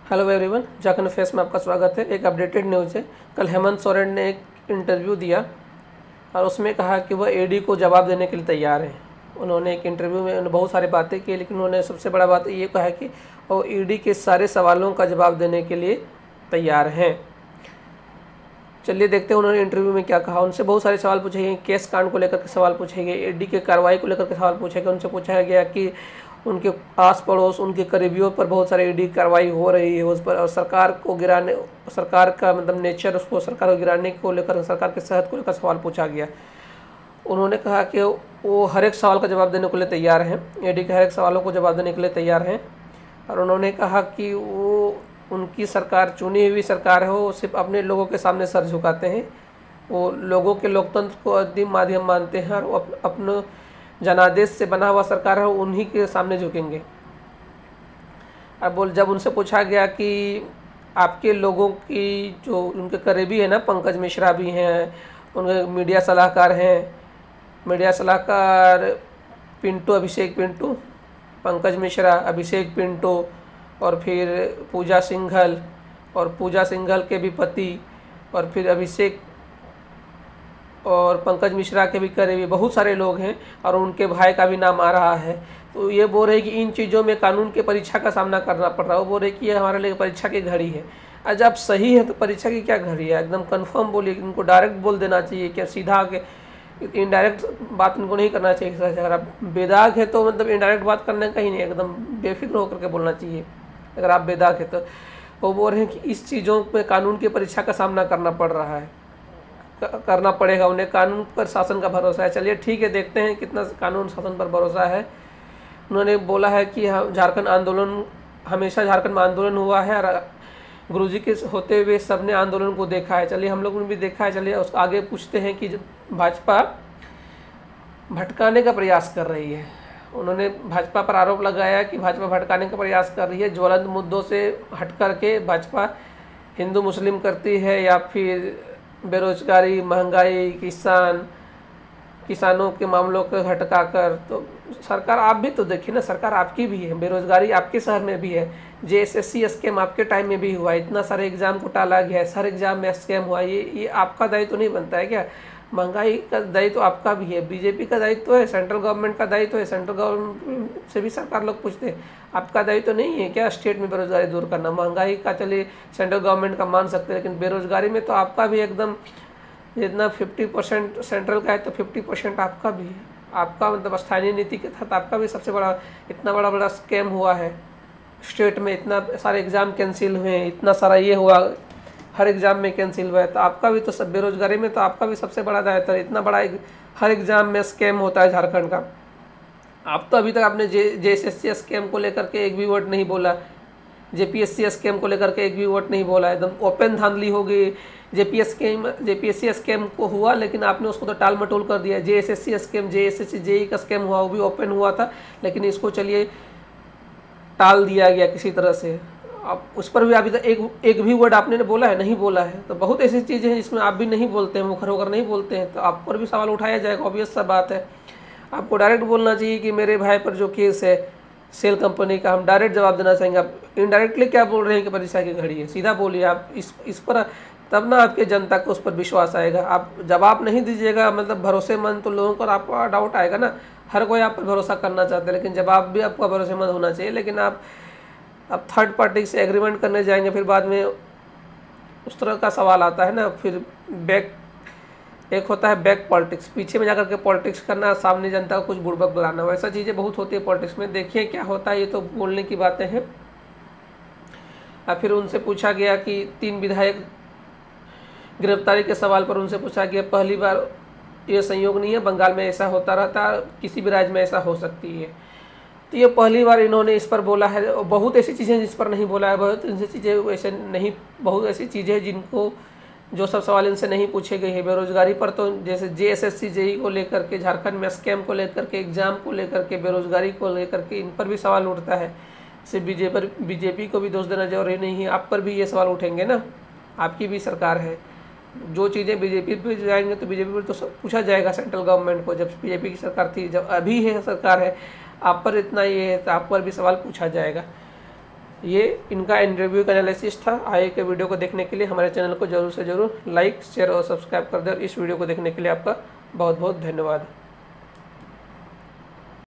Hello everyone, Jharkhand face में आपका स्वागत है। एक अपडेटेड न्यूज़ है। कल हेमंत सोरेन ने एक इंटरव्यू दिया और उसमें कहा कि वह ईडी को जवाब देने के लिए तैयार हैं। उन्होंने एक इंटरव्यू में बहुत सारी बातें की, लेकिन उन्होंने सबसे बड़ा बात ये कहा कि वो ईडी के सारे सवालों का जवाब देने के लिए तैयार हैं। चलिए देखते हैं उन्होंने इंटरव्यू में क्या कहा। उनसे बहुत सारे सवाल पूछे गए, केस कांड को लेकर के सवाल पूछे गए, ईडी के कार्रवाई को लेकर के सवाल पूछे गए। उनसे पूछा गया कि उनके आस पड़ोस, उनके करीबियों पर बहुत सारे ईडी कार्रवाई हो रही है उस पर, और सरकार को गिराने, सरकार का मतलब नेचर, उसको सरकार को गिराने को लेकर, सरकार के सेहत को लेकर सवाल पूछा गया। उन्होंने कहा कि वो हर एक सवाल का जवाब देने के लिए तैयार हैं, ईडी के हर एक सवालों को जवाब देने के लिए तैयार हैं। और उन्होंने कहा कि वो, उनकी सरकार चुनी हुई सरकार है, वो सिर्फ अपने लोगों के सामने सर झुकाते हैं। वो लोगों के लोकतंत्र को अंतिम माध्यम मानते हैं और अपने जनादेश से बना हुआ सरकार है, उन्हीं के सामने झुकेंगे। अब जब उनसे पूछा गया कि आपके लोगों की जो उनके करीबी है ना, पंकज मिश्रा भी हैं, उनके मीडिया सलाहकार हैं, मीडिया सलाहकार पिंटू, अभिषेक पिंटू, पंकज मिश्रा, अभिषेक पिंटू और फिर पूजा सिंघल, और पूजा सिंघल के भी पति, और फिर अभिषेक और पंकज मिश्रा के भी करीबी बहुत सारे लोग हैं, और उनके भाई का भी नाम आ रहा है। तो ये बोल रहे कि इन चीज़ों में कानून के परीक्षा का सामना करना पड़ रहा है। वो बोल रहे कि ये हमारे लिए परीक्षा की घड़ी है। आज आप सही है तो परीक्षा की क्या घड़ी है, एकदम कंफर्म बोलिए। इनको डायरेक्ट बोल देना चाहिए, क्या सीधा आके इनडायरेक्ट बात इनको नहीं करना चाहिए। अगर आप बेदाग है तो मतलब इनडायरेक्ट बात करने का ही नहीं, एकदम बेफिक्र होकर के बोलना चाहिए अगर आप बेदाग है तो। वो बोल रहे हैं कि इस चीज़ों में कानून की परीक्षा का सामना करना पड़ रहा है, करना पड़ेगा उन्हें। कानून पर शासन का भरोसा है। चलिए ठीक है, देखते हैं कितना कानून शासन पर भरोसा है। उन्होंने बोला है कि झारखंड आंदोलन, हमेशा झारखंड में आंदोलन हुआ है और गुरुजी के होते हुए सबने आंदोलन को देखा है। चलिए हम लोगों ने भी देखा है। चलिए उसको आगे पूछते हैं कि भाजपा भटकाने का प्रयास कर रही है। उन्होंने भाजपा पर आरोप लगाया कि भाजपा भटकाने का प्रयास कर रही है। ज्वलंत मुद्दों से हट करके भाजपा हिंदू मुस्लिम करती है, या फिर बेरोजगारी, महंगाई, किसानों के मामलों को हटका कर। तो सरकार आप भी तो देखिए ना, सरकार आपकी भी है, बेरोजगारी आपके शहर में भी है, JSSC स्कैम आपके टाइम में भी हुआ, इतना सारे एग्जाम को टाला गया है, हर एग्जाम में स्कैम हुआ। ये आपका दायित्व तो नहीं बनता है क्या? महंगाई का दायित्व तो आपका भी है, बीजेपी का दायित्व है, सेंट्रल गवर्नमेंट का दायित्व है। सेंट्रल गवर्नमेंट से भी सरकार लोग पूछते हैं, आपका दायित्व तो नहीं है क्या स्टेट में बेरोजगारी दूर करना? महंगाई का चलिए सेंट्रल गवर्नमेंट का मान सकते हैं, लेकिन बेरोजगारी में तो आपका भी एकदम, जितना 50% सेंट्रल का है तो 50% आपका भी है। आपका मतलब स्थानीय नीति के तहत आपका भी सबसे बड़ा, इतना बड़ा स्कैम हुआ है स्टेट में, इतना सारे एग्ज़ाम कैंसिल हुए हैं, इतना सारा ये हुआ, हर एग्ज़ाम में कैंसिल हुआ है। तो आपका भी तो सब, बेरोजगारी में तो आपका भी सबसे बड़ा दायित्व है। इतना बड़ा हर एग्ज़ाम में स्कैम होता है झारखंड का। आप तो अभी तक आपने JSSC स्कैम को लेकर के एक भी वर्ड नहीं बोला, JPSC स्कैम को लेकर के एक भी वर्ड नहीं बोला। एकदम ओपन धांधली हो गई। JPSC स्कैम को हुआ, लेकिन आपने उसको तो टाल मटोल कर दिया। JSSC स्कैम, JSSC JEE का स्कैम हुआ, वो भी ओपन हुआ था, लेकिन इसको चलिए टाल दिया गया किसी तरह से। आप उस पर भी अभी तक एक भी वर्ड आपने बोला है? नहीं बोला है। तो बहुत ऐसी चीज़ें हैं जिसमें आप भी नहीं बोलते हैं, मुखर होकर नहीं बोलते हैं, तो आप पर भी सवाल उठाया जाएगा। ऑब्वियस सा बात है। आपको डायरेक्ट बोलना चाहिए कि मेरे भाई पर जो केस है सेल कंपनी का, हम डायरेक्ट जवाब देना चाहेंगे। आप इनडायरेक्टली क्या बोल रहे हैं कि परीक्षा की घड़ी है? सीधा बोलिए आप इस पर, तब ना आपके जनता को उस पर विश्वास आएगा। आप जवाब नहीं दीजिएगा मतलब भरोसेमंद, तो लोगों पर आपका डाउट आएगा ना। हर कोई आप पर भरोसा करना चाहता है, लेकिन जवाब भी आपका भरोसेमंद होना चाहिए। लेकिन आप थर्ड पार्टी से एग्रीमेंट करने जाएंगे, फिर बाद में उस तरह का सवाल आता है ना। फिर एक होता है बैक पॉलिटिक्स, पीछे में जाकर के पॉलिटिक्स करना, सामने जनता को कुछ बुड़बक बुलाना, वैसा चीज़ें बहुत होती है पॉलिटिक्स में। देखिए क्या होता है, ये तो बोलने की बातें हैं। और फिर उनसे पूछा गया कि 3 विधायक गिरफ्तारी के सवाल पर उनसे पूछा गया, पहली बार ये संयोग नहीं है, बंगाल में ऐसा होता रहता, किसी भी राज्य में ऐसा हो सकती है। तो ये पहली बार इन्होंने इस पर बोला है। बहुत ऐसी चीज़ें जिस पर नहीं बोला है, बहुत ऐसी चीज़ें वैसे नहीं, बहुत ऐसी चीज़ें जिनको, जो सब सवाल इनसे नहीं पूछे गए हैं। बेरोजगारी पर तो जैसे JSSC JEE को लेकर के, झारखंड में स्कैम को लेकर के, एग्जाम को लेकर के, बेरोजगारी को लेकर के, इन पर भी सवाल उठता है। सिर्फ बीजेपी को भी दोष देना जरूरी नहीं है, आप पर भी ये सवाल उठेंगे ना, आपकी भी सरकार है। जो चीज़ें बीजेपी पे जाएंगे तो बीजेपी पर तो सब पूछा जाएगा सेंट्रल गवर्नमेंट को। जब बीजेपी की सरकार थी, जब अभी है सरकार है, आप पर इतना ये है तो आप पर भी सवाल पूछा जाएगा। ये इनका इंटरव्यू का एनालिसिस था। आगे के वीडियो को देखने के लिए हमारे चैनल को जरूर से जरूर लाइक, शेयर और सब्सक्राइब कर दें। और इस वीडियो को देखने के लिए आपका बहुत बहुत धन्यवाद।